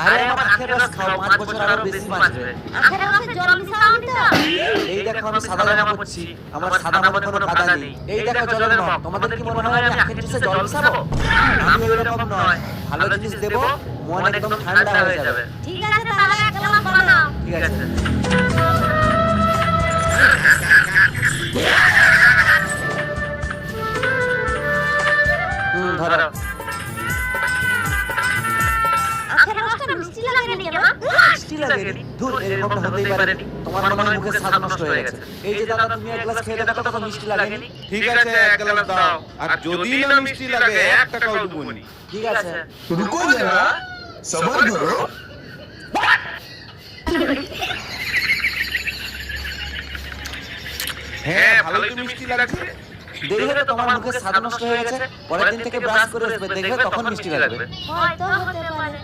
আরে আমার আখের রস খাও, 5 বছর আরো বেশি বাঁচবে। আখের রসে জল মিশাওনি তো? এই দেখো আমি সাদা জামা পরছি, আমার সাদা মনে কোনো কাদা নেই। এই দেখো জলের মগ, তোমাদের কি মনে হয় আমি আখের জুসে জল মিশাবো? আমি এরকম নয়, ভালো জিনিস দেবো, মন একদম ঠান্ডা হয়ে যাবে। ঠিক আছে তাহলে এক গ্লাস বানাও। ঠিক আছে। ধরো। আখের রসটা মিষ্টি লাগে না কেন? মিষ্টি লাগেনি? ধুর, এরকম হতেই পারেনি। তোমার মনে হয় মুখের স্বাদ নষ্ট হয়ে গেছে। এই যে দাদা, তুমি এক গ্লাস খেয়ে দেখো তো, মিষ্টি লাগেনি? ঠিক আছে, এক গ্লাস দাও। আর যদি না মিষ্টি লাগে 1 টাকাও দেবো নি। ঠিক আছে। रुको जरा सबर करो। হ্যাঁ, ভালোই তো মিষ্টি লাগছে। দেখবে তোমার মুখের স্বাদ নষ্ট হয়ে গেছে, পরের দিন থেকে ব্রাশ করে আসবে, দেখবে তখন মিষ্টি লাগবে। হয়তো হতে পারে।